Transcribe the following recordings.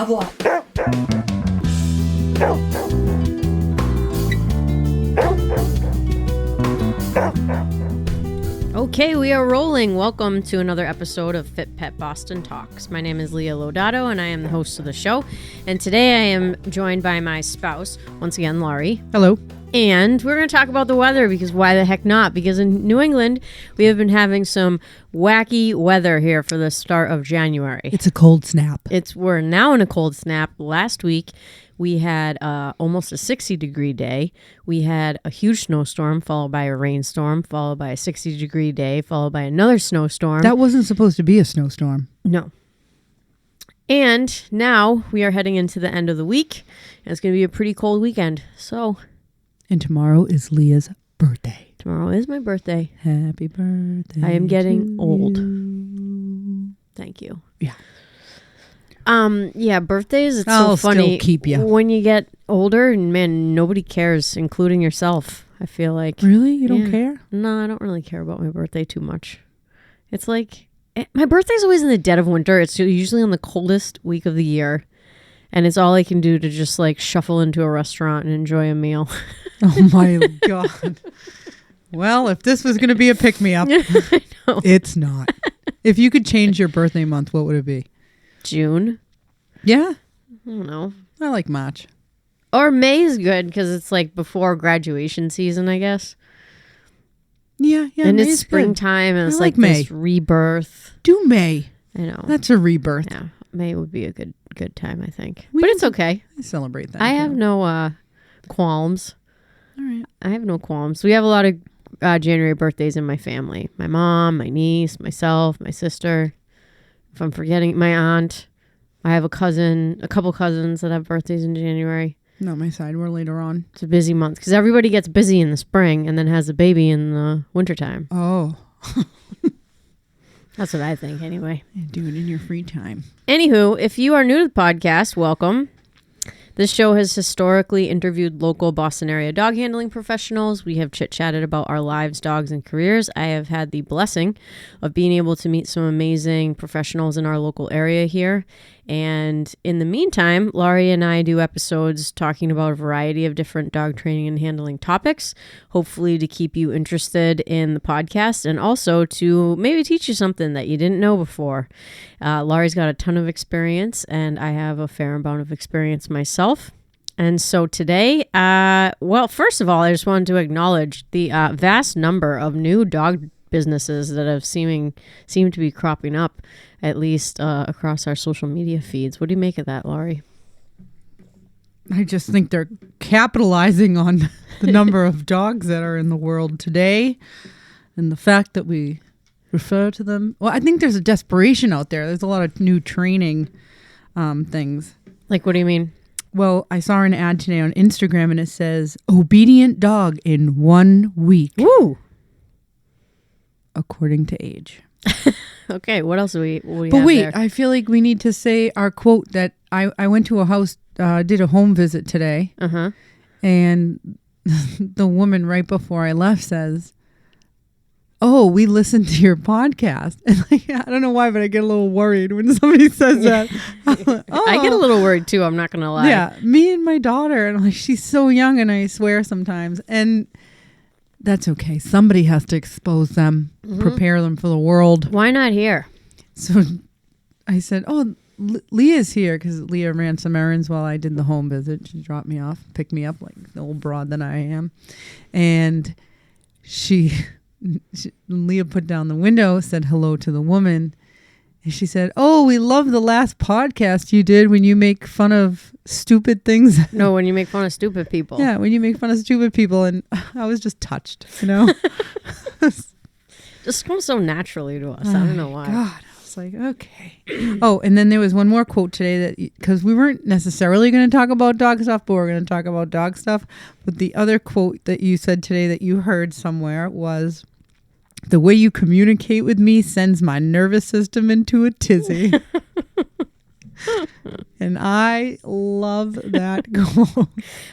boy. Okay, we are rolling. Welcome to another episode of FitPet Boston Talks. My name is Leah Lodato, and I am the host of the show. And today I am joined by my spouse, once again, Lori. Hello. And we're going to talk about the weather, because why the heck not? Because in New England, we have been having some wacky weather here for the start of January. It's a cold snap. We're now in a cold snap. Last week, we had almost a 60-degree day. We had a huge snowstorm, followed by a rainstorm, followed by a 60-degree day, followed by another snowstorm. That wasn't supposed to be a snowstorm. No. And now we are heading into the end of the week, and it's going to be a pretty cold weekend. And tomorrow is Leah's birthday. Tomorrow is my birthday. Happy birthday. I am getting old. You. Thank you. Yeah. Yeah, birthdays, it's I'll so funny. still keep you. When you get older, and man, nobody cares, including yourself, I feel like. Really? You don't care? No, I don't really care about my birthday too much. It's like, my birthday's always in the dead of winter. It's usually on the coldest week of the year. And it's all I can do to just like shuffle into a restaurant and enjoy a meal. Oh my God. Well, if this was going to be a pick-me-up, it's not. If you could change your birthday month, what would it be? June. Yeah? I don't know. I like March. Or May is good because it's like before graduation season, I guess. Yeah. And May's it's springtime good. and it's I like May. this rebirth. Do May. I know. That's a rebirth. Yeah. May would be a good time, I think. But it's okay. I celebrate that. I have no qualms. All right. I have no qualms. We have a lot of January birthdays in my family. My mom, my niece, myself, my sister. If I'm forgetting, my aunt. I have a couple cousins that have birthdays in January. Not my side. We're later on. It's a busy month because everybody gets busy in the spring and then has a baby in the wintertime. Oh. That's what I think anyway. You do it in your free time. Anywho, if you are new to the podcast, welcome. This show has historically interviewed local Boston area dog handling professionals. We have chit-chatted about our lives, dogs, and careers. I have had the blessing of being able to meet some amazing professionals in our local area here. And in the meantime, Laurie and I do episodes talking about a variety of different dog training and handling topics, hopefully to keep you interested in the podcast and also to maybe teach you something that you didn't know before. Laurie's got a ton of experience, and I have a fair amount of experience myself. And so today, first of all, I just wanted to acknowledge the vast number of new dog businesses that have seem to be cropping up, at least across our social media feeds. What do you make of that, Laurie? I just think they're capitalizing on the number of dogs that are in the world today and the fact that we refer to them. Well, I think there's a desperation out there. There's a lot of new training things. Like, what do you mean? Well, I saw an ad today on Instagram and it says, obedient dog in 1 week. Woo! According to age. Okay, what else do we But have wait, there? I feel like we need to say our quote that I went to a house, did a home visit today. Uh-huh. And the woman right before I left says, oh, we listened to your podcast. And I don't know why, but I get a little worried when somebody says that. Like, oh. I get a little worried too, I'm not going to lie. Yeah, me and my daughter. And she's so young and I swear sometimes. And that's okay. Somebody has to expose them, prepare them for the world. Why not here? So I said, oh, Leah's here because Leah ran some errands while I did the home visit. She dropped me off, picked me up like the old broad that I am. And Leah put down the window, said hello to the woman. And she said, oh, we love the last podcast you did when you make fun of stupid things. No, when you make fun of stupid people. Yeah, when you make fun of stupid people. And I was just touched, you know. Just comes so naturally to us. I don't know why. God, I was like, okay. Oh, and then there was one more quote today that, because we weren't necessarily going to talk about dog stuff, but we're going to talk about dog stuff. But the other quote that you said today that you heard somewhere was, the way you communicate with me sends my nervous system into a tizzy. And I love that quote.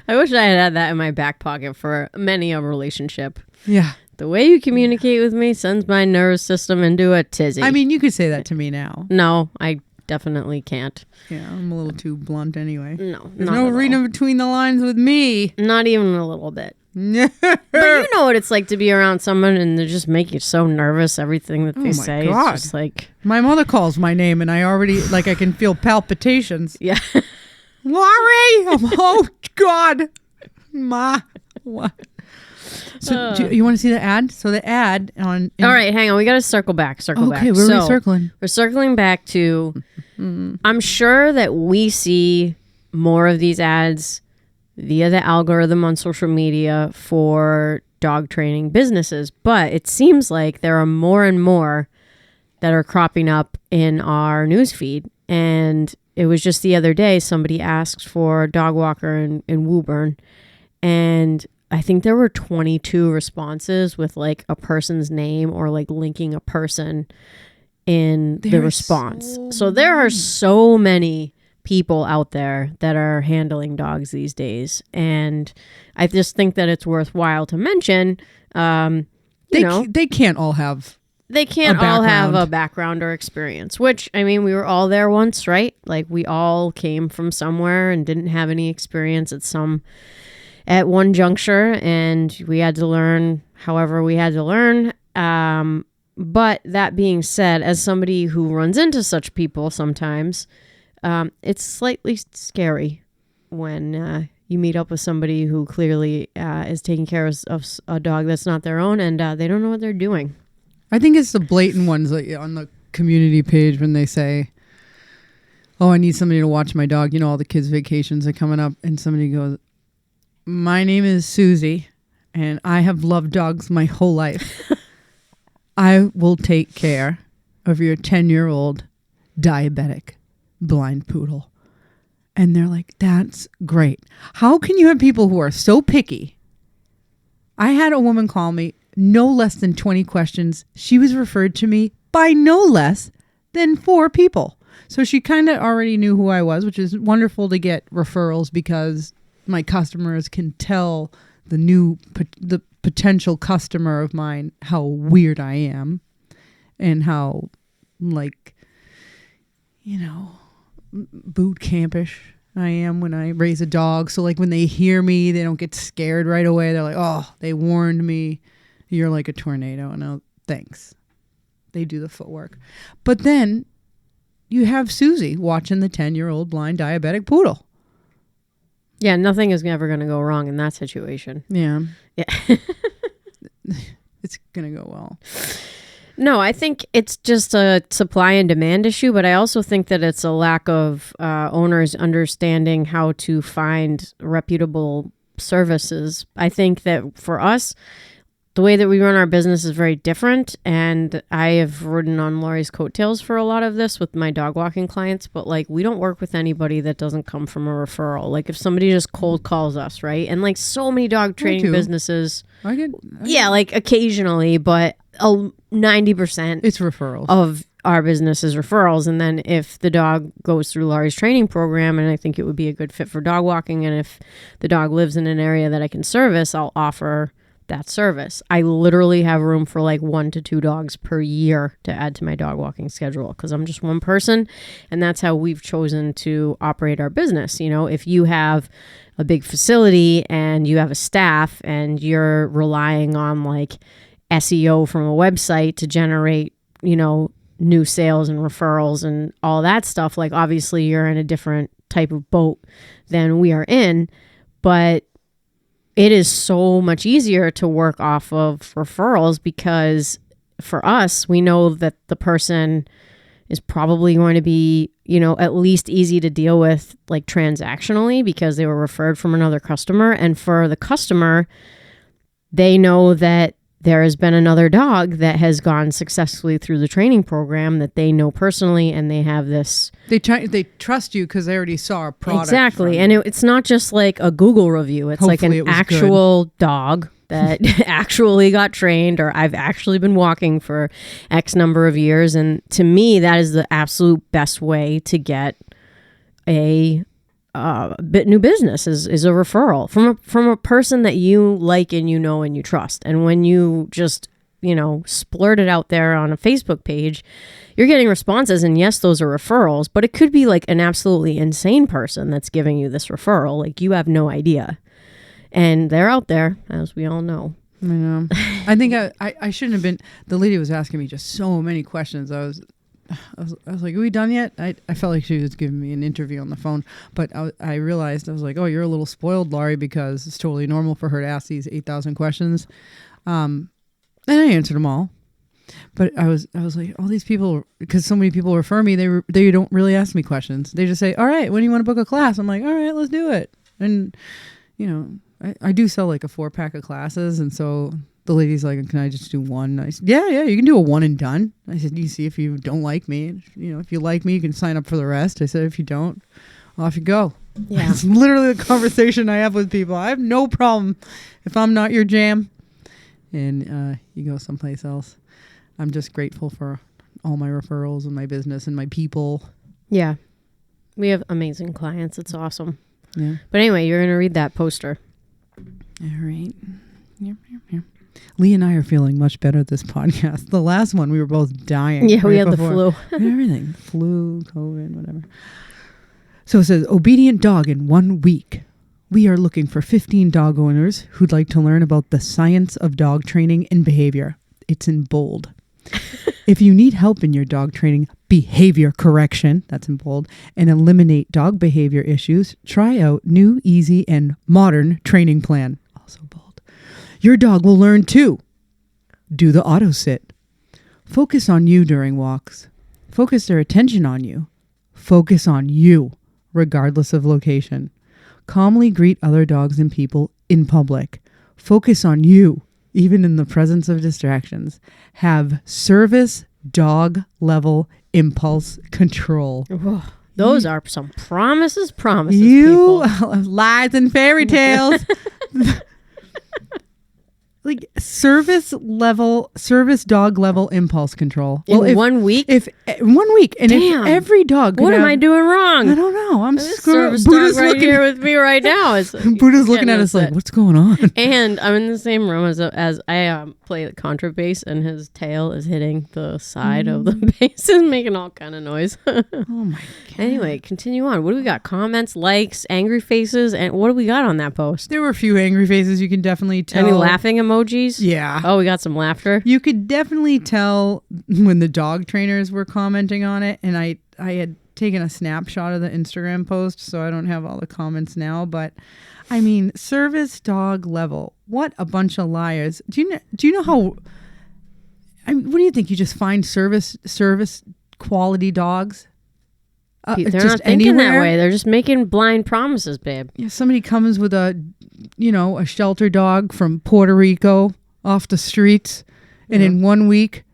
I wish I had that in my back pocket for many a relationship. Yeah. The way you communicate with me sends my nervous system into a tizzy. I mean, you could say that to me now. No, I definitely can't. Yeah, I'm a little too blunt anyway. No, There's not no at reading all. between the lines with me. Not even a little bit. But But you know what it's like to be around someone and they just make you so nervous, everything that they say. God. It's just like... My mother calls my name and I already, like, I can feel palpitations. Yeah. Lori! Oh, God. Ma. What? So, you want to see the ad? So the ad on... All right, hang on. We got to circle back. Back. Okay, where are we circling? We're circling back to... I'm sure that we see more of these ads via the algorithm on social media for dog training businesses, but it seems like there are more and more that are cropping up in our newsfeed. And it was just the other day, somebody asked for a dog walker in Woburn, and I think there were 22 responses with like a person's name or like linking a person in the response. So there are so many people out there that are handling dogs these days, and I just think that it's worthwhile to mention. They can't all have. They can't all have a background or experience. Which, I mean, we were all there once, right? Like we all came from somewhere and didn't have any experience at one juncture, and we had to learn however we had to learn. But that being said, as somebody who runs into such people sometimes. It's slightly scary when you meet up with somebody who clearly is taking care of a dog that's not their own, and they don't know what they're doing. I think it's the blatant ones like on the community page when they say, oh, I need somebody to watch my dog. You know, all the kids' vacations are coming up, and somebody goes, my name is Susie, and I have loved dogs my whole life. I will take care of your 10-year-old diabetic blind poodle. And they're like, that's great. How can you have people who are so picky? I had a woman call me, no less than 20 questions. She was referred to me by no less than 4 people. So she kind of already knew who I was, which is wonderful to get referrals because my customers can tell the potential customer of mine how weird I am and how, like, you know, boot campish I am when I raise a dog. So like when they hear me, they don't get scared right away. They're like, oh, they warned me. You're like a tornado. And I'll, thanks. They do the footwork. But then you have Susie watching the 10-year-old blind diabetic poodle. Yeah, nothing is ever going to go wrong in that situation. Yeah. Yeah. It's going to go well. No, I think it's just a supply and demand issue, but I also think that it's a lack of owners understanding how to find reputable services. I think that for us, the way that we run our business is very different, and I have ridden on Lori's coattails for a lot of this with my dog walking clients, but like we don't work with anybody that doesn't come from a referral. Like if somebody just cold calls us, right? And like so many dog training businesses, yeah, like occasionally, but 90% it's referrals of our business is referrals. And then if the dog goes through Lori's training program, and I think it would be a good fit for dog walking, and if the dog lives in an area that I can service, I'll offer that service. I literally have room for like 1 to 2 dogs per year to add to my dog walking schedule because I'm just one person, and that's how we've chosen to operate our business. You know, if you have a big facility and you have a staff and you're relying on like SEO from a website to generate, you know, new sales and referrals and all that stuff, like obviously you're in a different type of boat than we are in, but it is so much easier to work off of referrals because for us, we know that the person is probably going to be, you know, at least easy to deal with like transactionally because they were referred from another customer. And for the customer, they know that there has been another dog that has gone successfully through the training program that they know personally, and they have this. They trust you because they already saw a product. Exactly, and it's not just like a Google review. It's like an actual dog that actually got trained, or I've actually been walking for X number of years. And to me, that is the absolute best way to get a new business is a referral from a person that you like and you know and you trust. And when you just splurt it out there on a Facebook page, you're getting responses. And yes, those are referrals, but it could be like an absolutely insane person that's giving you this referral. Like you have no idea. And they're out there, as we all know. I know. I think I shouldn't have been. The lady was asking me just so many questions. I was like, are we done yet? I felt like she was giving me an interview on the phone, but I realized, I was like, oh, you're a little spoiled, Lori, because it's totally normal for her to ask these 8,000 questions. And I answered them all. But I was like, all these people, because so many people refer me, they don't really ask me questions. They just say, all right, when do you want to book a class? I'm like, all right, let's do it. And, I do sell like a 4-pack of classes. And so the lady's like, can I just do one? I said, yeah, you can do a one and done. I said, you see if you don't like me. If you like me, you can sign up for the rest. I said, if you don't, off you go. Yeah. It's literally the conversation I have with people. I have no problem if I'm not your jam and you go someplace else. I'm just grateful for all my referrals and my business and my people. Yeah. We have amazing clients. It's awesome. Yeah. But anyway, you're going to read that poster. All right. Yep. Lee and I are feeling much better at this podcast. The last one, we were both dying. Yeah, we had the flu. Everything. Flu, COVID, whatever. So it says, obedient dog in 1 week. We are looking for 15 dog owners who'd like to learn about the science of dog training and behavior. It's in bold. If you need help in your dog training behavior correction, that's in bold, and eliminate dog behavior issues, try out new, easy, and modern training plan. Also bold. Your dog will learn too. Do the auto sit. Focus on you during walks. Focus their attention on you. Focus on you, regardless of location. Calmly greet other dogs and people in public. Focus on you, even in the presence of distractions. Have service dog level impulse control. Whoa, those are some promises, people. Lies and fairy tales. Like service dog level impulse control. In 1 week? If 1 week. And damn. If every dog. What am I doing wrong? I don't know. I'm screwed. Buddha's right here with me right now. Buddha's looking at us like, what's going on? And I'm in the same room as I play the contrabass, and his tail is hitting the side of the bass and making all kind of noise. Oh my God. Anyway, continue on. What do we got? Comments, likes, angry faces, and what do we got on that post? There were a few angry faces. You can definitely tell. Any laughing emojis? Yeah. Oh, we got some laughter. You could definitely tell when the dog trainers were commenting on it, and I had taken a snapshot of the Instagram post, so I don't have all the comments now, but I mean, service dog level. What a bunch of liars. Do you know how what do you think? You just find service quality dogs? They're not thinking that way. They're just making blind promises, babe. Yeah, somebody comes with a shelter dog from Puerto Rico off the streets, and in 1 week,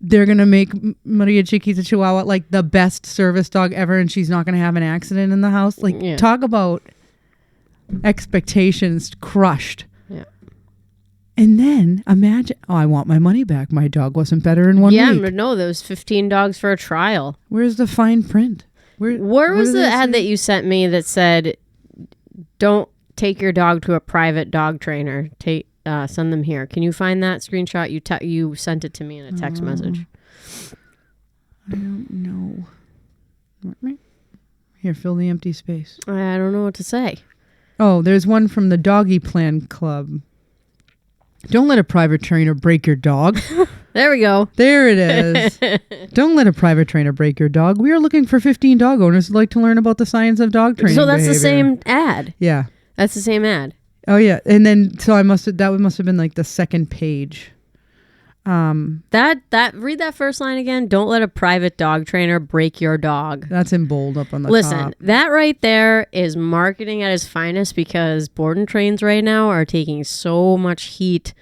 they're going to make Maria Chiquita Chihuahua like the best service dog ever, and she's not going to have an accident in the house. Like, talk about expectations crushed. Yeah. And then imagine, I want my money back. My dog wasn't better in 1 week. Yeah, but no, there was 15 dogs for a trial. Where's the fine print? Where was the ad that you sent me that said, don't take your dog to a private dog trainer? Send them here. Can you find that screenshot? You sent it to me in a text message. I don't know. Here, fill the empty space. I don't know what to say. Oh, there's one from the Doggy Plan Club. Don't let a private trainer break your dog. There we go. There it is. Don't let a private trainer break your dog. We are looking for 15 dog owners who'd like to learn about the science of dog training. So that's behavior. The same ad. Yeah. That's the same ad. Oh yeah, and then so that must have been like the second page. Read that first line again. Don't let a private dog trainer break your dog. That's in bold up on the top. Listen, that right there is marketing at its finest, because board and trains right now are taking so much heat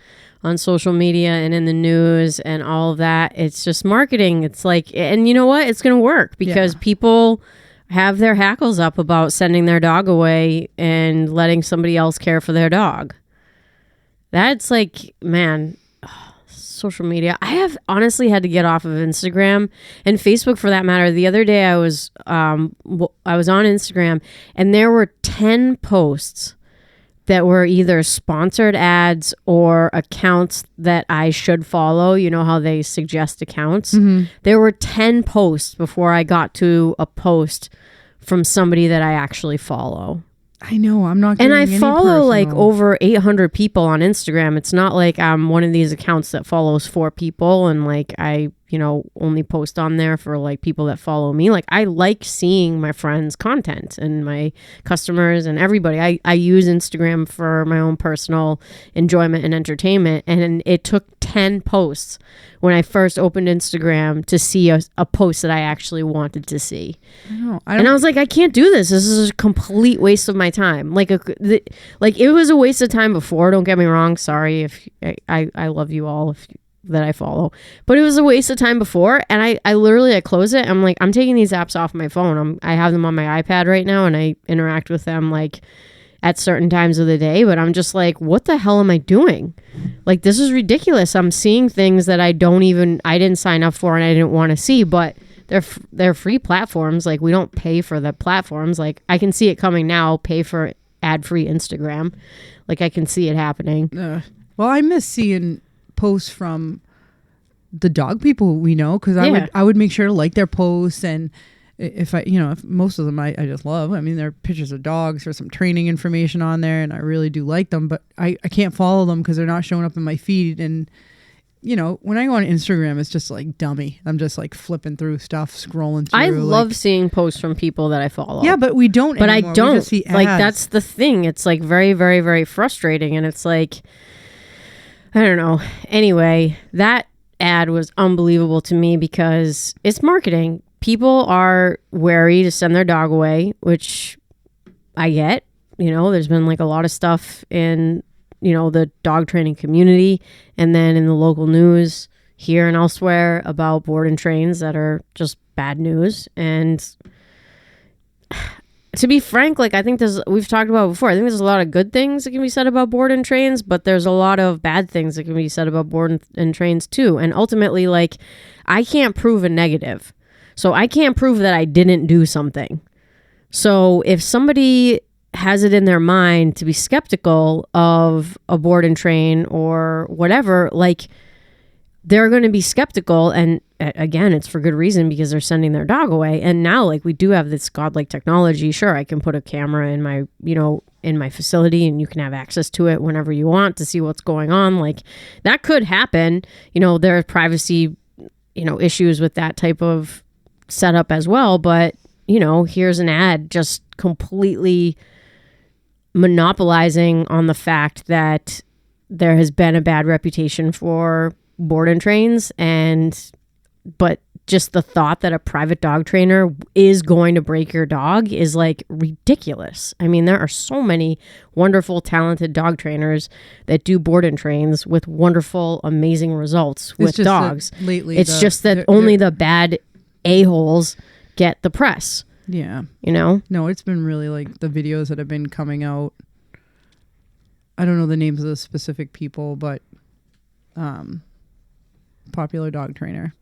on social media and in the news and all of that. It's just marketing. It's like, and you know what? It's going to work because people have their hackles up about sending their dog away and letting somebody else care for their dog. That's like, man, social media. I have honestly had to get off of Instagram and Facebook for that matter. The other day I was on Instagram, and there were 10 posts that were either sponsored ads or accounts that I should follow. You know how they suggest accounts? Mm-hmm. There were 10 posts before I got to a post from somebody that I actually follow. I know, I'm not And I getting any follow like personal. over 800 people on Instagram. It's not like I'm one of these accounts that follows 4 people and like I, you know, only post on there for like people that follow me. Like I like seeing my friends' content and my customers and everybody. I use Instagram for my own personal enjoyment and entertainment. And it took 10 posts when I first opened Instagram to see a post that I actually wanted to see. I And I was like, I can't do this. This is a complete waste of my time. Like it was a waste of time before. Don't get me wrong. Sorry if I love you all that I follow, but it was a waste of time before. And I literally close it. I'm like, I'm taking these apps off my phone. I have them on my iPad right now, and I interact with them like at certain times of the day. But I'm just like, what the hell am I doing? Like, this is ridiculous. I'm seeing things that I didn't sign up for and I didn't want to see, but they're free platforms. Like, we don't pay for the platforms. Like, I can see it coming now, pay for ad-free Instagram. Like, I can see it happening. Well, I miss seeing posts from the dog people we know, because I would make sure to like their posts, and if most of them I just love. I mean, there are pictures of dogs or some training information on there, and I really do like them, but I can't follow them because they're not showing up in my feed. And you know, when I go on Instagram, it's just like dummy. I'm just like flipping through stuff, scrolling through. I love seeing posts from people that I follow. Yeah, but we don't But anymore. I don't. We just see ads. Like, that's the thing. It's like very, very, very frustrating. And it's like, I don't know. Anyway, that ad was unbelievable to me because it's marketing. People are wary to send their dog away, which I get. You know, there's been like a lot of stuff in, you know, the dog training community and then in the local news here and elsewhere about board and trains that are just bad news. And to be frank, like, I think we've talked about before, I think there's a lot of good things that can be said about board and trains, but there's a lot of bad things that can be said about board and trains too. And ultimately, like, I can't prove a negative. So I can't prove that I didn't do something. So if somebody has it in their mind to be skeptical of a board and train or whatever, like, they're going to be skeptical. And again, it's for good reason, because they're sending their dog away. And now, like, we do have this godlike technology. Sure, I can put a camera in my, you know, in my facility, and you can have access to it whenever you want to see what's going on. Like, that could happen. You know, there are privacy, you know, issues with that type of setup as well. But, you know, here's an ad just completely monopolizing on the fact that there has been a bad reputation for board and trains, but just the thought that a private dog trainer is going to break your dog is like ridiculous. I mean, there are so many wonderful, talented dog trainers that do board and trains with wonderful, amazing results with dogs. Lately, it's just that only the bad a-holes get the press. Yeah. You know? No, it's been really like the videos that have been coming out. I don't know the names of the specific people, but popular dog trainer.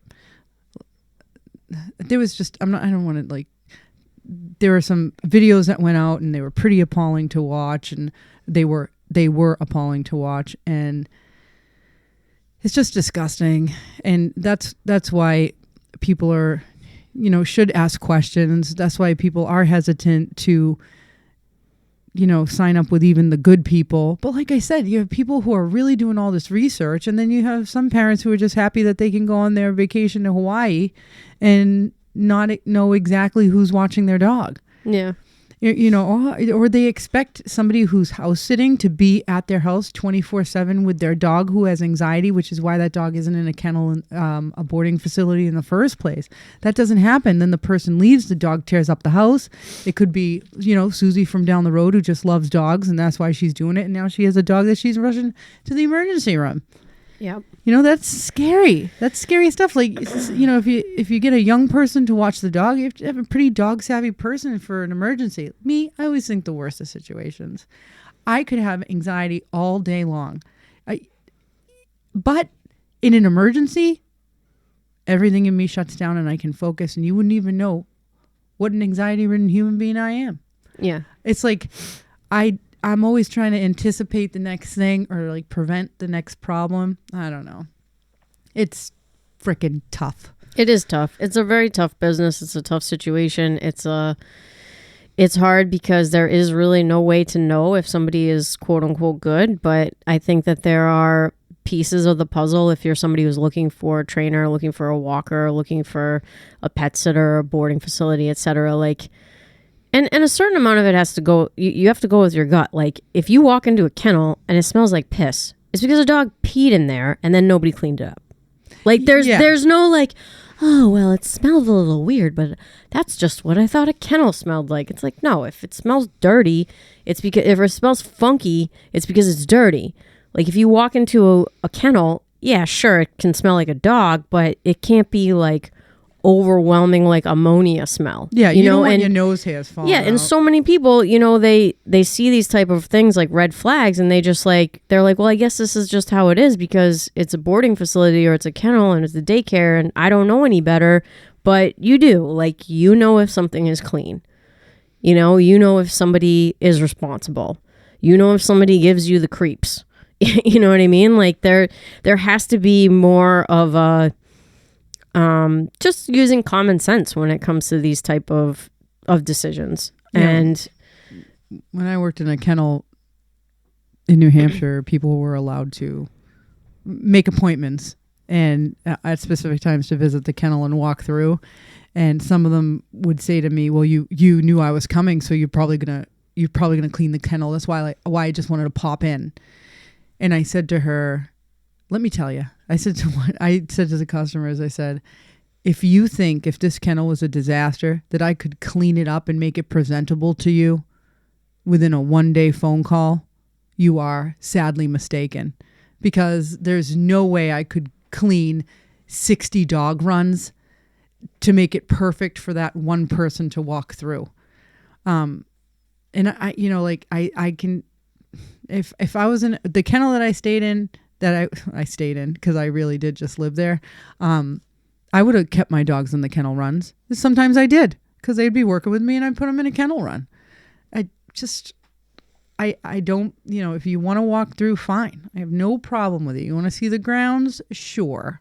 There was just, I don't want to, like, there were some videos that went out and they were pretty appalling to watch, and they were appalling to watch, and it's just disgusting. And that's why people are, you know, should ask questions. That's why people are hesitant to, you know, sign up with even the good people. But like I said, you have people who are really doing all this research, and then you have some parents who are just happy that they can go on their vacation to Hawaii and not know exactly who's watching their dog. Yeah. You know, or they expect somebody who's house sitting to be at their house 24/7 with their dog who has anxiety, which is why that dog isn't in a kennel, a boarding facility in the first place. That doesn't happen. Then the person leaves, the dog tears up the house. It could be, you know, Susie from down the road who just loves dogs, and that's why she's doing it. And now she has a dog that she's rushing to the emergency room. Yep. You know, that's scary. That's scary stuff. Like, you know, if you get a young person to watch the dog, you have to have a pretty dog savvy person for an emergency. Me, I always think the worst of situations. I could have anxiety all day long. But in an emergency, everything in me shuts down and I can focus, and you wouldn't even know what an anxiety-ridden human being I am. Yeah. It's like I I'm always trying to anticipate the next thing or like prevent the next problem. I don't know. It's freaking tough. It is tough. It's a very tough business. It's a tough situation. It's hard because there is really no way to know if somebody is quote unquote good, but I think that there are pieces of the puzzle if you're somebody who's looking for a trainer, looking for a walker, looking for a pet sitter, a boarding facility, etc. Like, and a certain amount of it has to go, you have to go with your gut. Like, if you walk into a kennel and it smells like piss, it's because a dog peed in there and then nobody cleaned it up. Like, there's no like, oh, well, it smelled a little weird, but that's just what I thought a kennel smelled like. It's like, no, if it smells dirty, it's because, if it smells funky, it's because it's dirty. Like, if you walk into a kennel, yeah, sure, it can smell like a dog, but it can't be like overwhelming like ammonia smell. Yeah, you know, and your nose hairs falling. Yeah, and so many people, you know, they see these type of things like red flags, and they just like, they're like, well, I guess this is just how it is because it's a boarding facility or it's a kennel and it's a daycare, and I don't know any better. But you do, like, you know, if something is clean, you know if somebody is responsible, you know if somebody gives you the creeps. You know what I mean? Like, there has to be more of a just using common sense when it comes to these type of decisions. Yeah. And when I worked in a kennel in New Hampshire, people were allowed to make appointments and at specific times to visit the kennel and walk through. And some of them would say to me, well, you knew I was coming, so you're probably gonna clean the kennel. That's why I just wanted to pop in. And I said to her, let me tell you, I said to the customers, I said, if this kennel was a disaster, that I could clean it up and make it presentable to you within a 1-day phone call, you are sadly mistaken, because there's no way I could clean 60 dog runs to make it perfect for that one person to walk through. And I can, if I was in the kennel that I stayed in, I stayed in because I really did just live there, I would have kept my dogs in the kennel runs. Sometimes I did because they'd be working with me and I'd put them in a kennel run. I don't, if you want to walk through, fine. I have no problem with it. You want to see the grounds? Sure.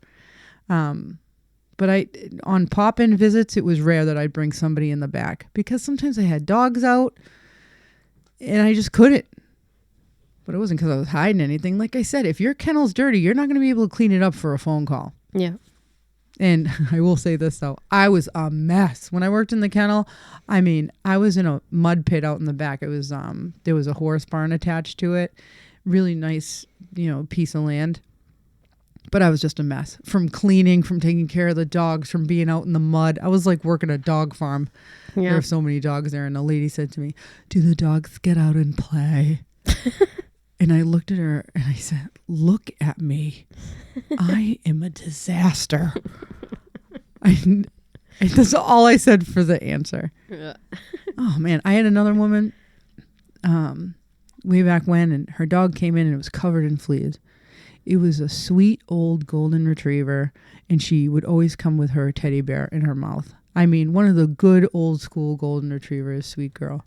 But on pop-in visits, it was rare that I'd bring somebody in the back because sometimes I had dogs out and I just couldn't. But it wasn't because I was hiding anything. Like I said, if your kennel's dirty, you're not going to be able to clean it up for a phone call. Yeah. And I will say this, though. I was a mess. When I worked in the kennel, I was in a mud pit out in the back. It was there was a horse barn attached to it. Really nice, piece of land. But I was just a mess. From cleaning, from taking care of the dogs, from being out in the mud. I was like working a dog farm. Yeah. There were so many dogs there. And the lady said to me, do the dogs get out and play? And I looked at her and I said, look at me. I am a disaster. That's all I said for the answer. Yeah. Oh, man. I had another woman way back when, and her dog came in and it was covered in fleas. It was a sweet old golden retriever, and she would always come with her teddy bear in her mouth. One of the good old school golden retrievers, sweet girl.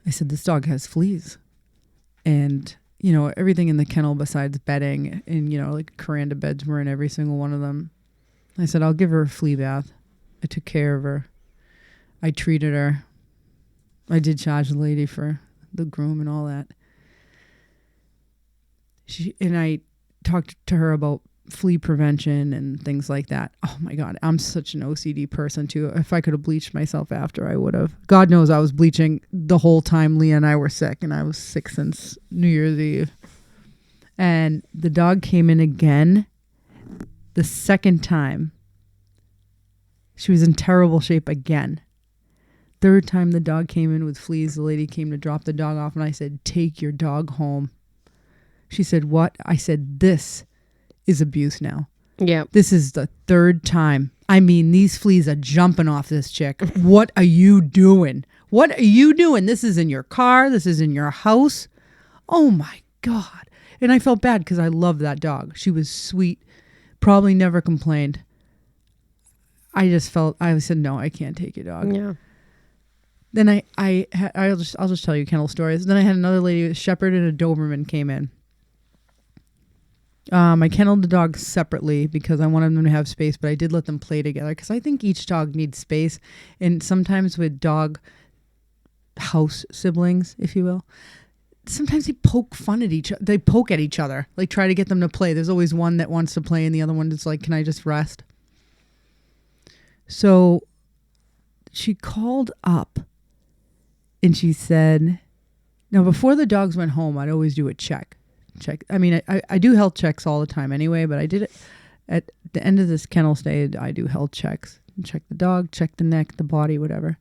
I said, this dog has fleas. And, everything in the kennel besides bedding and, like Coranda beds were in every single one of them. I said, I'll give her a flea bath. I took care of her. I treated her. I did charge the lady for the groom and all that. And I talked to her about flea prevention and things like that. Oh my God, I'm such an OCD person too. If I could have bleached myself after, I would have. God knows I was bleaching the whole time Leah and I were sick, and I was sick since New Year's Eve. And the dog came in again the second time. She was in terrible shape again. Third time the dog came in with fleas, the lady came to drop the dog off, and I said, take your dog home. She said, what? I said, this is abuse now. Yeah. This is the third time. These fleas are jumping off this chick. What are you doing? What are you doing? This is in your car. This is in your house. Oh my God. And I felt bad because I loved that dog. She was sweet. Probably never complained. I said, no, I can't take your dog. Yeah. Then I'll just tell you kennel stories. Then I had another lady, a shepherd and a Doberman came in. I kenneled the dogs separately because I wanted them to have space, but I did let them play together because I think each dog needs space. And sometimes with dog house siblings, if you will, sometimes they poke at each other, like try to get them to play. There's always one that wants to play and the other one is like, can I just rest? So she called up and she said, now before the dogs went home, I'd always do a check. I mean, I do health checks all the time anyway, but I did it at the end of this kennel stay. I do health checks. Check the dog, check the neck, the body, whatever.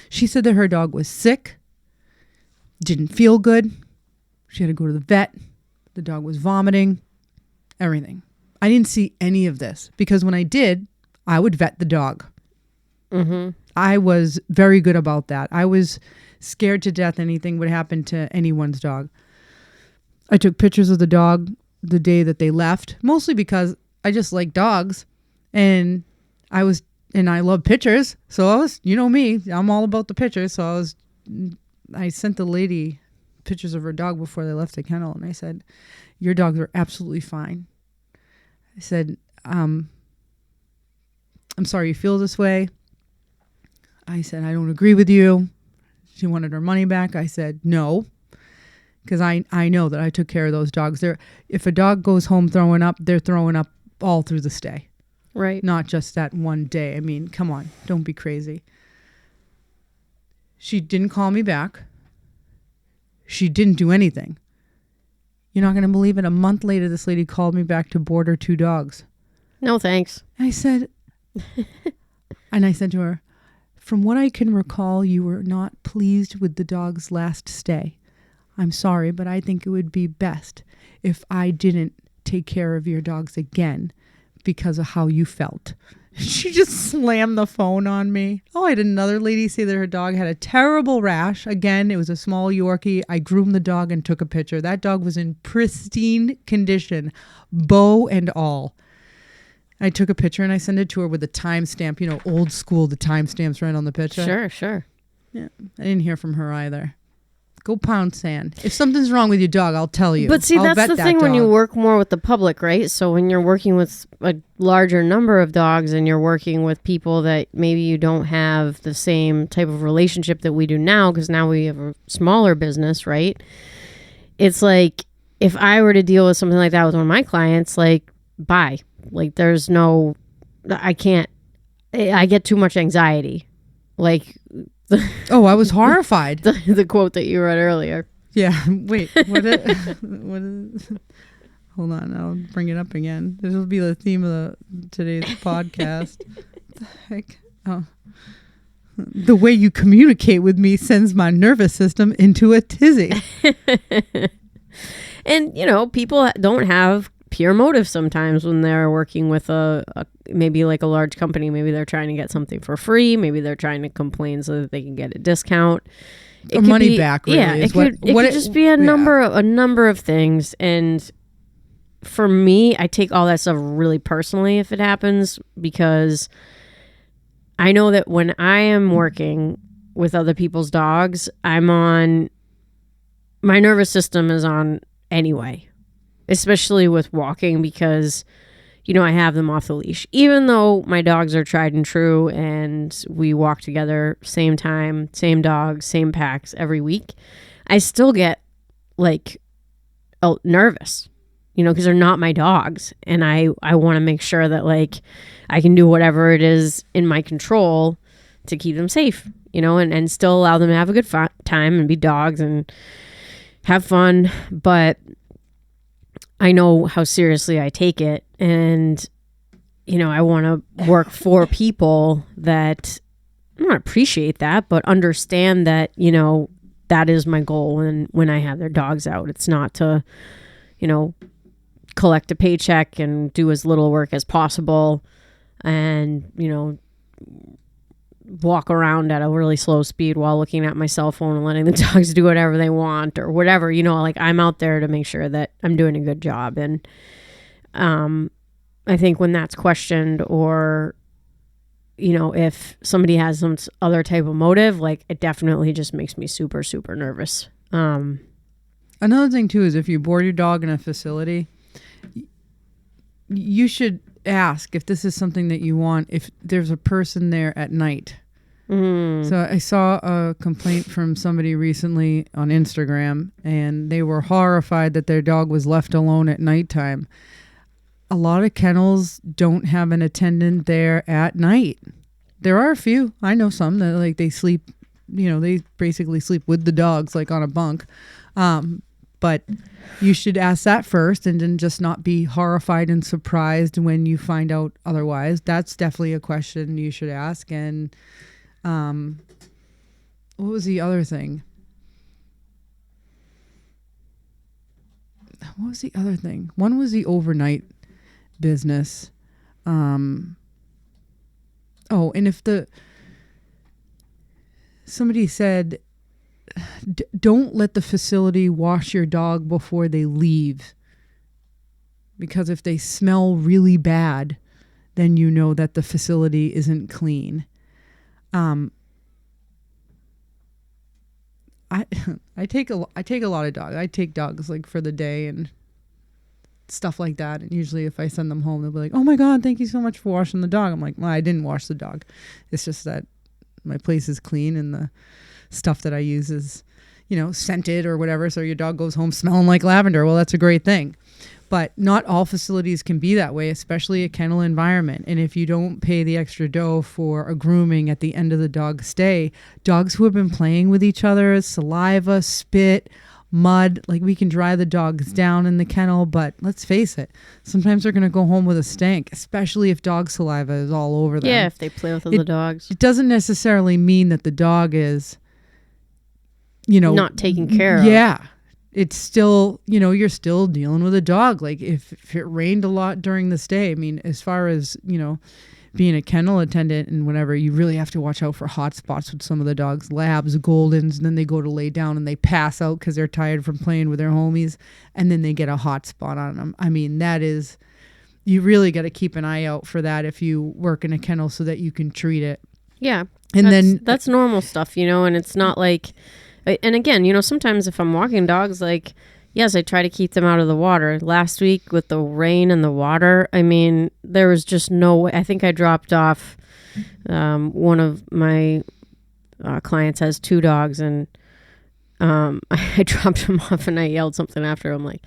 She said that her dog was sick, didn't feel good. She had to go to the vet. The dog was vomiting, everything. I didn't see any of this because when I did, I would vet the dog. Mm-hmm. I was very good about that. I was scared to death anything would happen to anyone's dog. I took pictures of the dog the day that they left, mostly because I just like dogs and I love pictures. So I was, you know me, I'm all about the pictures. So I sent the lady pictures of her dog before they left the kennel. And I said, your dogs are absolutely fine. I said, I'm sorry you feel this way. I said, I don't agree with you. She wanted her money back. I said, no. Because I know that I took care of those dogs. If a dog goes home throwing up, they're throwing up all through the stay. Right. Not just that one day. I mean, come on. Don't be crazy. She didn't call me back. She didn't do anything. You're not going to believe it. A month later, this lady called me back to board her 2 dogs. No, thanks. I said, and I said to her, from what I can recall, you were not pleased with the dog's last stay. I'm sorry, but I think it would be best if I didn't take care of your dogs again because of how you felt. She just slammed the phone on me. Oh, I had another lady say that her dog had a terrible rash. Again, it was a small Yorkie. I groomed the dog and took a picture. That dog was in pristine condition, bow and all. I took a picture and I sent it to her with a timestamp, old school, the timestamps right on the picture. Sure. Yeah, I didn't hear from her either. Go pound sand. If something's wrong with your dog, I'll tell you. But see, I'll that's the thing when you work more with the public, right? So when you're working with a larger number of dogs and you're working with people that maybe you don't have the same type of relationship that we do now, because now we have a smaller business, right? It's like if I were to deal with something like that with one of my clients, like, bye. Like there's no, I get too much anxiety. Like, oh, I was horrified. The quote that you read earlier. Yeah. Wait. What is? Hold on. I'll bring it up again. This will be the theme of today's podcast. What the heck? Oh. The way you communicate with me sends my nervous system into a tizzy. And people don't have pure motive sometimes when they're working with a maybe like a large company. Maybe they're trying to get something for free. Maybe they're trying to complain so that they can get a discount. Or money back. Really, yeah, it could just be a number of things. And for me, I take all that stuff really personally if it happens, because I know that when I am working with other people's dogs, my nervous system is on anyway. Especially with walking, because, I have them off the leash. Even though my dogs are tried and true and we walk together same time, same dogs, same packs every week, I still get nervous, because they're not my dogs. And I want to make sure that I can do whatever it is in my control to keep them safe, and still allow them to have a good time and be dogs and have fun. But I know how seriously I take it, and I want to work for people that not appreciate that, but understand that that is my goal when I have their dogs out. It's not to collect a paycheck and do as little work as possible, and walk around at a really slow speed while looking at my cell phone and letting the dogs do whatever they want or whatever, I'm out there to make sure that I'm doing a good job. And I think when that's questioned or if somebody has some other type of motive, like it definitely just makes me super, super nervous. Another thing too is if you board your dog in a facility, you should ask if this is something that you want, if there's a person there at night. So I saw a complaint from somebody recently on Instagram, and they were horrified that their dog was left alone at nighttime. A lot of kennels don't have an attendant there at night. There are a few. I know some that like they sleep, they basically sleep with the dogs like on a bunk. But you should ask that first and then just not be horrified and surprised when you find out otherwise. That's definitely a question you should ask. And what was the other thing? One was the overnight business. And if somebody said, don't let the facility wash your dog before they leave, because if they smell really bad, then you know that the facility isn't clean. I take a lot of dogs. I take dogs like for the day and stuff like that. And usually if I send them home, they'll be like, "Oh my God, thank you so much for washing the dog." I'm like, "Well, I didn't wash the dog. It's just that my place is clean and the stuff that I use is, scented or whatever. So your dog goes home smelling like lavender. Well, that's a great thing." But not all facilities can be that way, especially a kennel environment. And if you don't pay the extra dough for a grooming at the end of the dog's stay, dogs who have been playing with each other, saliva, spit, mud, like we can dry the dogs down in the kennel, but let's face it, sometimes they're going to go home with a stank, especially if dog saliva is all over them. Yeah, if they play with other dogs. It doesn't necessarily mean that the dog is, not taken care of. Yeah. It's still, you're still dealing with a dog. Like if it rained a lot during the stay, I mean, as far as, being a kennel attendant and whatever, you really have to watch out for hot spots with some of the dogs, labs, goldens, and then they go to lay down and they pass out because they're tired from playing with their homies, and then they get a hot spot on them. I mean, you really got to keep an eye out for that if you work in a kennel so that you can treat it. Yeah. And that's normal stuff, and it's not like... And again, sometimes if I'm walking dogs, like, yes, I try to keep them out of the water. Last week with the rain and the water, I mean, there was just no way. I think I dropped off, one of my clients has 2 dogs, and I dropped him off and I yelled something after him like,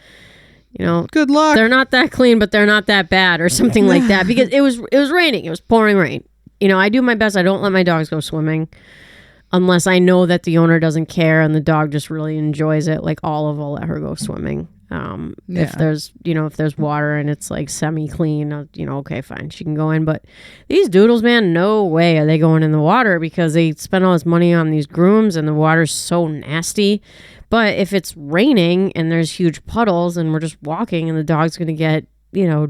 good luck. They're not that clean, but they're not that bad, or something like that, because it was raining. It was pouring rain. I do my best. I don't let my dogs go swimming unless I know that the owner doesn't care and the dog just really enjoys it. Like Olive will let her go swimming. If there's water and it's like semi-clean, okay, fine, she can go in. But these doodles, man, no way are they going in the water, because they spend all this money on these grooms and the water's so nasty. But if it's raining and there's huge puddles and we're just walking and the dog's going to get,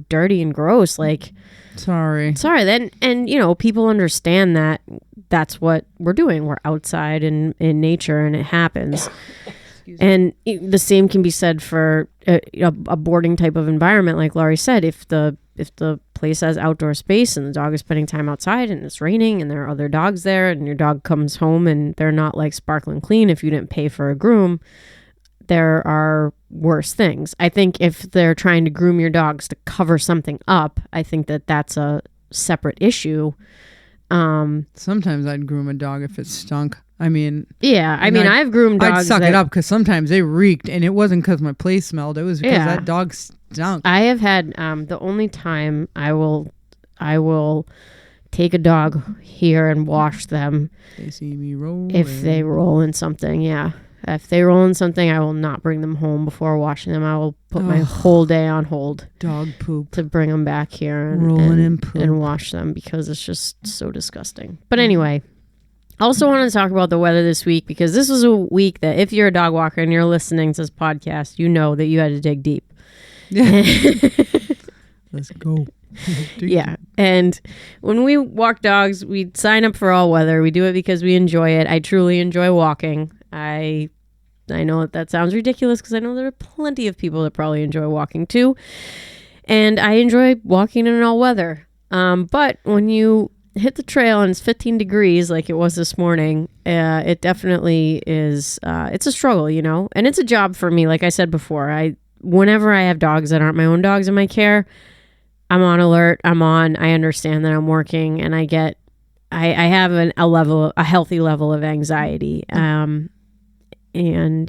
dirty and gross, like... Sorry. Then, and people understand that that's what we're doing. We're outside in nature, and it happens. And the same can be said for a boarding type of environment, like Lori said. If the place has outdoor space and the dog is spending time outside and it's raining and there are other dogs there, and your dog comes home and they're not like sparkling clean if you didn't pay for a groom, there are worse things. I think if they're trying to groom your dogs to cover something up, I think that that's a separate issue. Sometimes I'd groom a dog if it stunk. I mean... Yeah, I've groomed dogs. I'd suck it up because sometimes they reeked, and it wasn't because my place smelled. It was because that dog stunk. I have had... the only time I will take a dog here and wash them... They see me roll. If they roll in something, yeah. If they roll in something, I will not bring them home before washing them. I will put my whole day on hold. Dog poop. To bring them back here and wash them, because it's just so disgusting. But anyway, I also want to talk about the weather this week, because this was a week that if you're a dog walker and you're listening to this podcast, you know that you had to dig deep. Yeah. Let's go. Yeah. And when we walk dogs, we sign up for all weather. We do it because we enjoy it. I truly enjoy walking. I know that sounds ridiculous, because I know there are plenty of people that probably enjoy walking too. And I enjoy walking in all weather. But when you hit the trail and it's 15 degrees like it was this morning, it definitely is. It's a struggle, you know, and it's a job for me. Like I said before, whenever I have dogs that aren't my own dogs in my care, I'm on alert. I understand that I'm working, and I have a healthy level of anxiety. And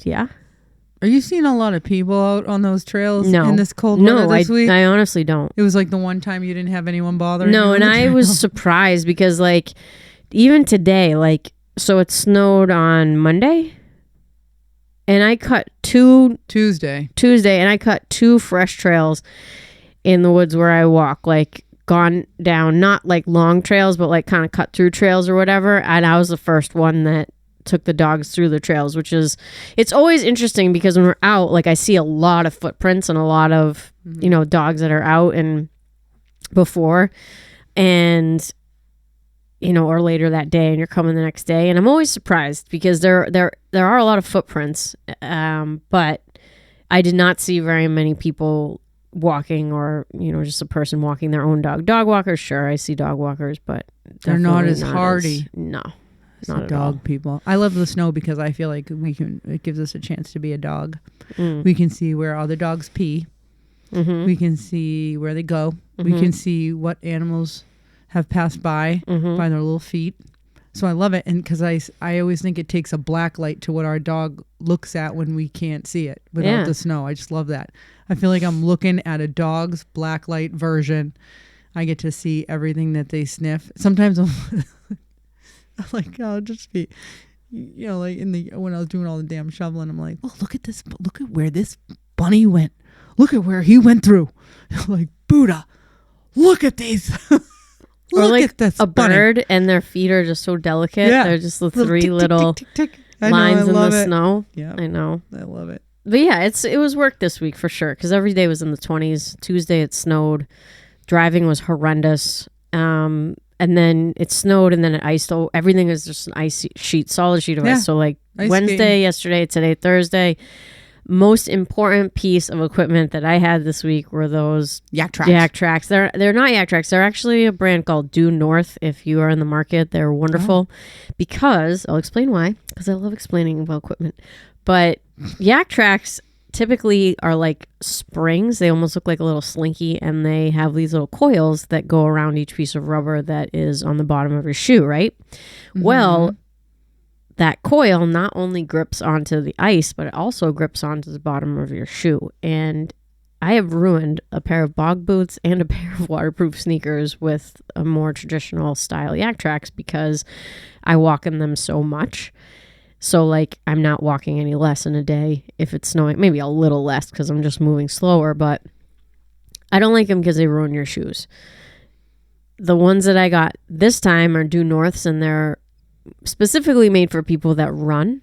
yeah. Are you seeing a lot of people out on those trails in this cold weather this week? I honestly don't. It was like the one time you didn't have anyone bothering you. No, and I was surprised because like even today, like, so it snowed on Monday and I cut Tuesday, and I cut 2 fresh trails in the woods where I walk, like gone down, not like long trails, but like kind of cut through trails or whatever. And I was the first one that took the dogs through the trails, it's always interesting because when we're out, like I see a lot of footprints and a lot of, you know, dogs that are out and before, and, you know, or later that day, and you're coming the next day. And I'm always surprised because there are a lot of footprints. But I did not see very many people walking, or, you know, just a person walking their own dog. Dog walkers, sure, I see dog walkers, but they're not as hardy. No. Not at all. People. I love the snow because I feel like it gives us a chance to be a dog. We can see where other dogs pee. We can see where they go. We can see what animals have passed by their little feet. So I love it. And because I always think it takes a black light to what our dog looks at when we can't see it without the snow. I just love that. I feel like I'm looking at a dog's black light version. I get to see everything that they sniff. Sometimes I'm like, I'll just be, you know, like when I was doing all the damn shoveling, I'm like, oh, look at this. Look at where this bunny went. Look at where he went through. Like, Buddha, look at these. Or like at this a bunny. Bird, and their feet are just so delicate. Yeah. They're just the Little 3 tick, little tick, tick, tick, tick. lines in the it. snow. Yeah, I know. I love it. But yeah, it was work this week for sure, because every day was in the 20s. Tuesday it snowed. Driving was horrendous. And then it snowed, and then it iced. So everything is just an ice sheet, solid sheet of ice. So like ice Wednesday, skating. Yesterday, today, Thursday. Most important piece of equipment that I had this week were those Yak tracks. They're not yak tracks. They're actually a brand called Due North. If you are in the market, they're wonderful because I'll explain why. Because I love explaining about equipment. But yak tracks typically are like springs. They almost look like a little slinky, and they have these little coils that go around each piece of rubber that is on the bottom of your shoe, right? Well, that coil not only grips onto the ice, but it also grips onto the bottom of your shoe. And I have ruined a pair of bog boots and a pair of waterproof sneakers with a more traditional style yak tracks because I walk in them so much. So like I'm not walking any less in a day if it's snowing, maybe a little less because I'm just moving slower, but I don't like them because they ruin your shoes. The ones that I got this time are Due Norths, and they're specifically made for people that run,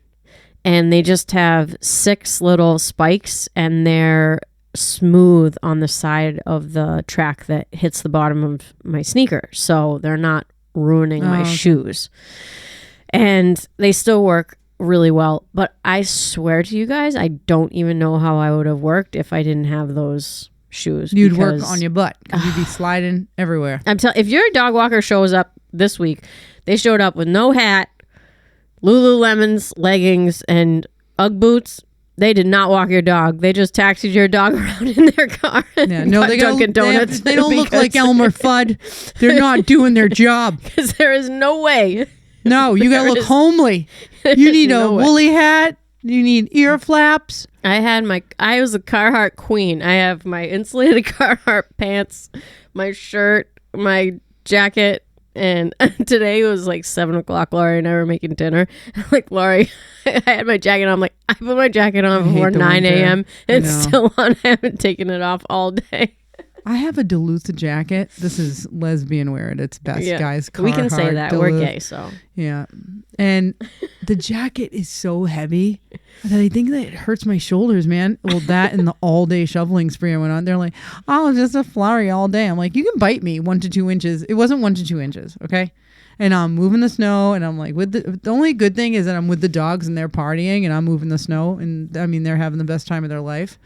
and they just have 6 little spikes, and they're smooth on the side of the track that hits the bottom of my sneaker, so they're not ruining my shoes, and they still work really well. But I swear to you guys, I don't even know how I would have worked if I didn't have those shoes. You'd work on your butt because you'd be sliding everywhere. If your dog walker shows up this week, they showed up with no hat, Lululemons, leggings, and Ugg boots. They did not walk your dog. They just taxied your dog around in their car. Yeah, no, they Dunkin' Donuts. They don't look like Elmer Fudd. They're not doing their job. Because there is no way. No, you gotta look homely. You need a woolly hat. You need ear flaps. I was a Carhartt queen. I have my insulated Carhartt pants, my shirt, my jacket, and today was like 7:00. Lori and I were making dinner. I'm like, Lori, I had my jacket on. I'm like, I put my jacket on before 9 a.m. It's still on. I haven't taken it off all day. I have a Duluth jacket. This is lesbian wear at its best, guys. Carhartt, we can say that. Duluth. We're gay, so. Yeah. And the jacket is so heavy that I think that it hurts my shoulders, man. Well, that and the all-day shoveling spree I went on. They're like, oh, just a flurry all day. I'm like, you can bite me 1 to 2 inches. It wasn't 1 to 2 inches, okay? And I'm moving the snow, and I'm like, the only good thing is that I'm with the dogs, and they're partying, and I'm moving the snow. And, I mean, they're having the best time of their life.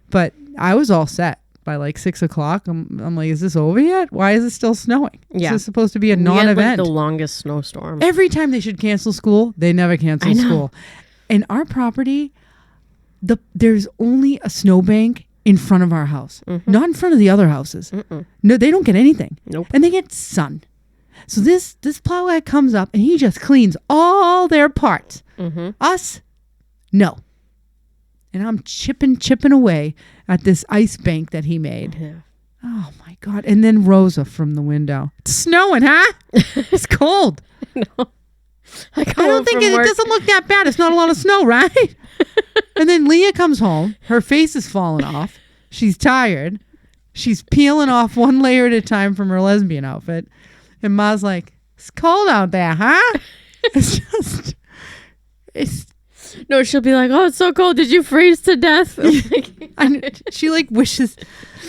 But I was all set by like 6 o'clock. I'm like, is this over yet? Why is it still snowing? Yeah. This is supposed to be a We had, non-event. like, the longest snowstorm. Every time they should cancel school, they never cancel school. And our property, there's only a snowbank in front of our house, not in front of the other houses. No, they don't get anything. Nope. And they get sun. So this plow guy comes up and he just cleans all their parts. Us, no. And I'm chipping away at this ice bank that he made. Yeah. Oh my God. And then Rosa from the window. It's snowing, huh? It's cold. No. I don't think it doesn't look that bad. It's not a lot of snow, right? And then Leah comes home. Her face is falling off. She's tired. She's peeling off one layer at a time from her lesbian outfit. And Ma's like, it's cold out there, huh? No, she'll be like, oh, it's so cold. Did you freeze to death? She like wishes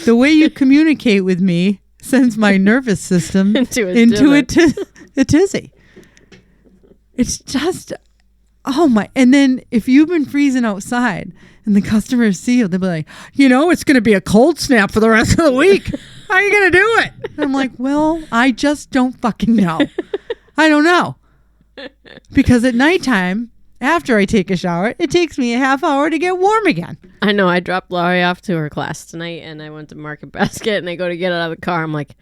the way you communicate with me sends my nervous system into a tizzy. It's just, oh my. And then if you've been freezing outside and the customers see you, they'll be like, it's going to be a cold snap for the rest of the week. How are you going to do it? And I'm like, well, I just don't fucking know. I don't know. Because at nighttime, after I take a shower, it takes me a half hour to get warm again. I know. I dropped Lori off to her class tonight and I went to Market Basket and I go to get out of the car. I'm like,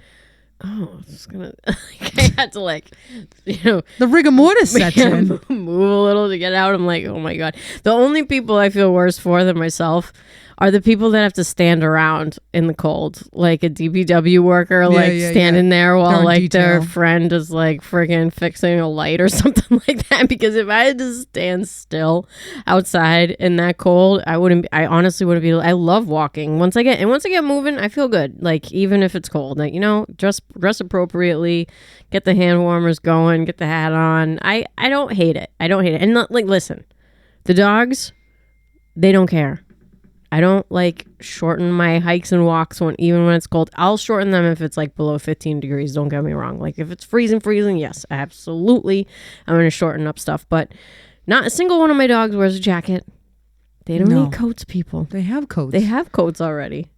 oh, it's gonna. I had to the rigor mortis sets in. Move a little to get out. I'm like, oh my God. The only people I feel worse for than myself are the people that have to stand around in the cold, like a DPW worker, standing there while their friend is like friggin' fixing a light or something like that. Because if I had to stand still outside in that cold, I honestly wouldn't be. I love walking. Once I get moving, I feel good. Like even if it's cold, like dress appropriately, get the hand warmers going, get the hat on. I don't hate it. And listen, the dogs, they don't care. I don't shorten my hikes and walks even when it's cold. I'll shorten them if it's below 15 degrees. Don't get me wrong. If it's freezing, yes, absolutely. I'm going to shorten up stuff. But not a single one of my dogs wears a jacket. They don't need coats, people. They have coats. They have coats already.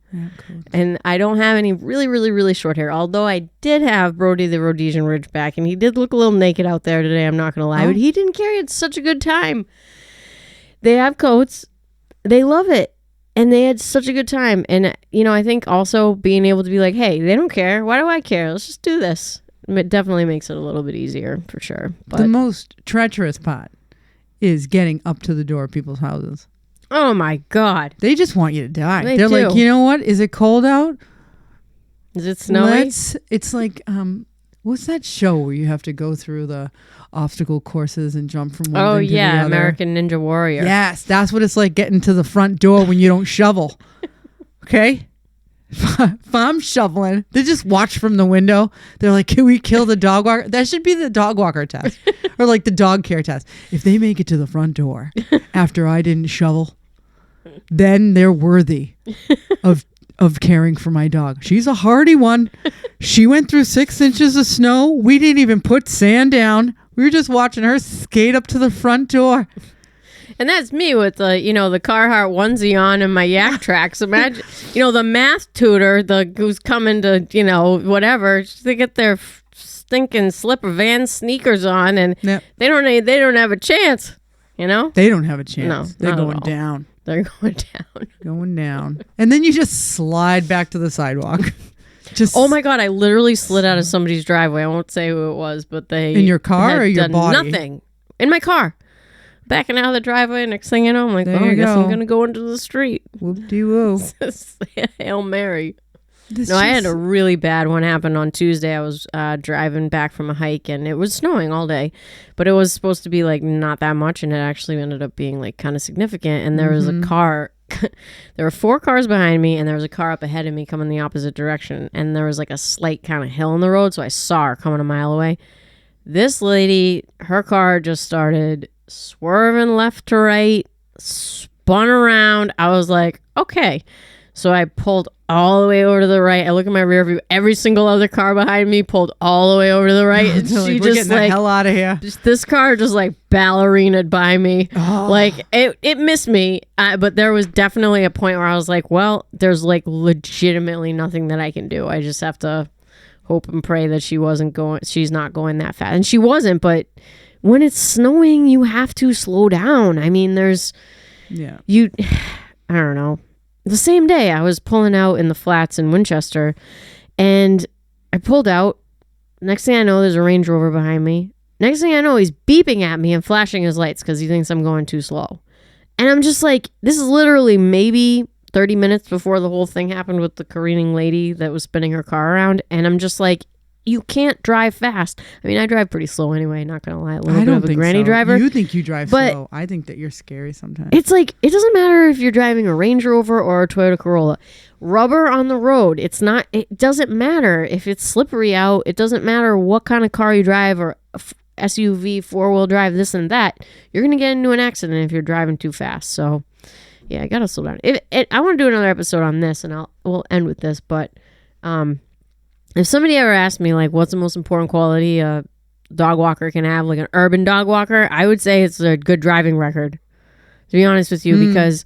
And I don't have any really, really, really short hair. Although I did have Brody the Rhodesian Ridgeback. And he did look a little naked out there today. I'm not going to lie. But he didn't care. It's such a good time. They have coats. They love it. And they had such a good time. And, I think also being able to be like, hey, they don't care. Why do I care? Let's just do this. It definitely makes it a little bit easier for sure. But the most treacherous part is getting up to the door of people's houses. Oh, my God. They just want you to die. They're do. Like, you know what? Is it cold out? Is it snowy? It's like, what's that show where you have to go through the obstacle courses and jump from one thing to the other? American Ninja Warrior. Yes, that's what it's like getting to the front door when you don't shovel. Okay? If I'm shoveling, they just watch from the window. They're like, can we kill the dog walker? That should be the dog walker test. Or the dog care test. If they make it to the front door after I didn't shovel, then they're worthy of caring for my dog. She's a hardy one. She went through 6 inches of snow. We didn't even put sand down. We were just watching her skate up to the front door. And that's me with the Carhartt onesie on and my yak tracks. Imagine, the math tutor, who's coming to, whatever, they get their stinking slipper van sneakers on and they don't have a chance, They don't have a chance. No, they're going down. They're going down. Going down. And then you just slide back to the sidewalk. Oh my God, I literally slid out of somebody's driveway. I won't say who it was, but they... In your car or your body? Nothing. In my car. Backing out of the driveway, next thing you know, I'm like, I guess I'm going to go into the street. Whoop-de-woo. Hail Mary. I had a really bad one happen on Tuesday. I was driving back from a hike and it was snowing all day, but it was supposed to be not that much, and it actually ended up being kind of significant. And there was a car. There were 4 cars behind me and there was a car up ahead of me coming the opposite direction, and there was a slight kind of hill in the road, so I saw her coming a mile away. This lady, her car just started swerving left to right, spun around. I was like, okay. So I pulled all the way over to the right. I look at my rear view. Every single other car behind me pulled all the way over to the right. And We're she getting just the like, hell out of here. this car just like ballerinaed by me. Oh. Like it missed me. But there was definitely a point where I was like, well, there's like legitimately nothing that I can do. I just have to hope and pray that she's not going that fast. And she wasn't, but when it's snowing, you have to slow down. I mean, I don't know. The same day I was pulling out in the flats in Winchester and I pulled out. Next thing I know, there's a Range Rover behind me. Next thing I know, he's beeping at me and flashing his lights because he thinks I'm going too slow. And I'm just like, this is literally maybe 30 minutes before the whole thing happened with the careening lady that was spinning her car around. And I'm just like, you can't drive fast. I mean, I drive pretty slow anyway, not going to lie. A little bit of a granny driver. You think you drive slow. I think that you're scary sometimes. It's like, it doesn't matter if you're driving a Range Rover or a Toyota Corolla. Rubber on the road. It doesn't matter if it's slippery out. It doesn't matter what kind of car you drive or SUV, four-wheel drive, this and that. You're going to get into an accident if you're driving too fast. So, yeah, I got to slow down. I want to do another episode on this, and we'll end with this, but if somebody ever asked me, like, what's the most important quality a dog walker can have, like an urban dog walker, I would say it's a good driving record, to be honest with you, because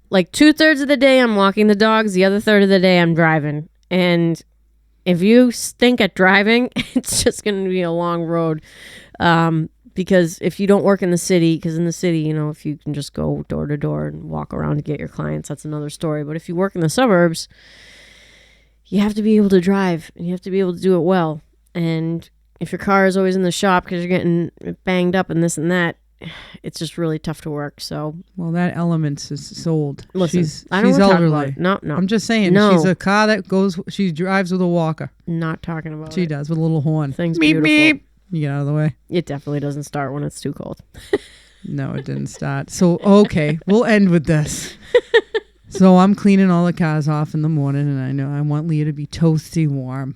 like 2/3 of the day I'm walking the dogs, the other third of the day I'm driving. And if you stink at driving, it's just going to be a long road. Because if you don't work in the city, because in the city, you know, if you can just go door to door and walk around to get your clients, that's another story. But if you work in the suburbs, you have to be able to drive and you have to be able to do it well. And if your car is always in the shop because you're getting banged up and this and that, it's just really tough to work. So, well, that Elements is sold. Listen, she's elderly. No. I'm just saying, she's a car that she drives with a walker. Not talking about She it. does with a little horn. Thing's beep, beautiful. beep. You get out of the way. It definitely doesn't start when it's too cold. No, it didn't start. So, okay, we'll end with this. So I'm cleaning all the cars off in the morning, and I know I want Leah to be toasty warm.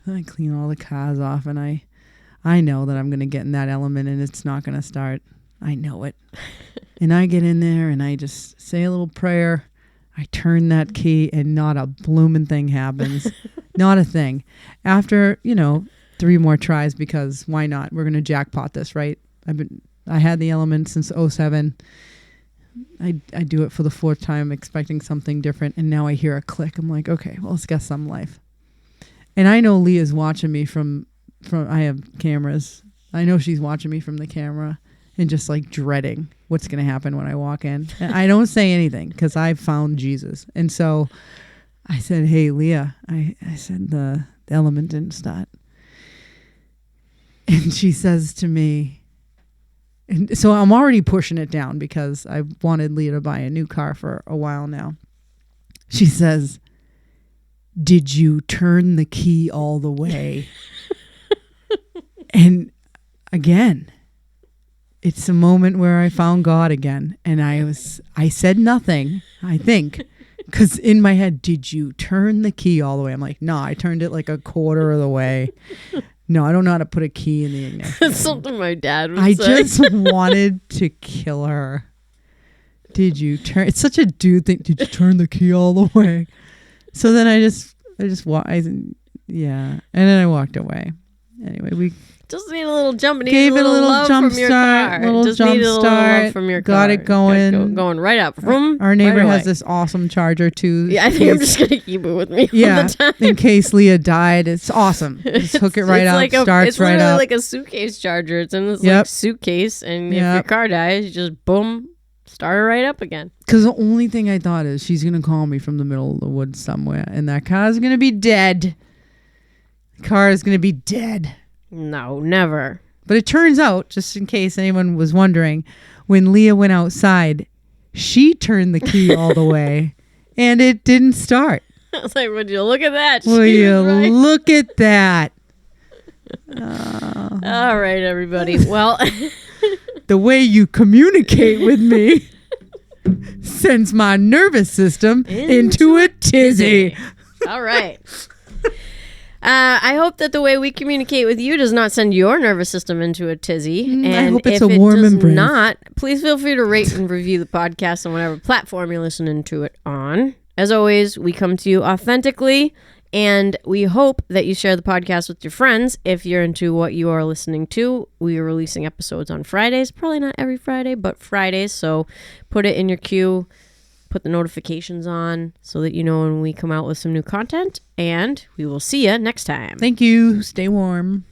I clean all the cars off, and I know that I'm going to get in that element, and it's not going to start. I know it. And I get in there, and I just say a little prayer. I turn that key, and not a blooming thing happens. Not a thing. After, 3 more tries, because why not? We're going to jackpot this, right? I had the element since 2007. I do it for the 4th time, expecting something different, and now I hear a click. I'm like, okay, well, let's get some life. And I know Leah's watching me from I have cameras. I know she's watching me from the camera and just like dreading what's going to happen when I walk in. And I don't say anything because I've found Jesus. And so I said, hey, Leah, I said the element didn't start. And she says to me, and so I'm already pushing it down because I wanted Leah to buy a new car for a while now. She says, did you turn the key all the way? And again, it's a moment where I found God again. And I said nothing, I think, because in my head, did you turn the key all the way? I'm like, no, I turned it like a quarter of the way. No, I don't know how to put a key in the ignition. That's something my dad would say. I just wanted to kill her. Did you turn? It's such a dude thing. Did you turn the key all the way? So then I just yeah. And then I walked away. Anyway, we just need a little jump. Gave it a little love jump from your start. car. Little jump start from your got car. it going. Going right up. Our neighbor right has this awesome charger too. Yeah, I think I'm just gonna keep it with me. Yeah, all the time. In case Leah died, it's awesome. Just hook it right up. Starts right up. It's literally like a suitcase charger. It's in this like suitcase, and if your car dies, you just boom, start it right up again. Because the only thing I thought is she's gonna call me from the middle of the woods somewhere, and that car's gonna be dead. The car is gonna be dead. No, never. But it turns out, just in case anyone was wondering, when Leah went outside, she turned the key all the way, and it didn't start. I was like, would you look at that? Will you look at that? All right, everybody. Well, the way you communicate with me sends my nervous system into a tizzy. All right. I hope that the way we communicate with you does not send your nervous system into a tizzy. And I hope it's if a warm it does embrace. not, please feel free to rate and review the podcast on whatever platform you're listening to it on. As always, we come to you authentically, and we hope that you share the podcast with your friends if you're into what you are listening to. We are releasing episodes on Fridays, probably not every Friday, but Fridays. So put it in your queue, put the notifications on so that you know when we come out with some new content, and we will see you next time. Thank you. Stay warm.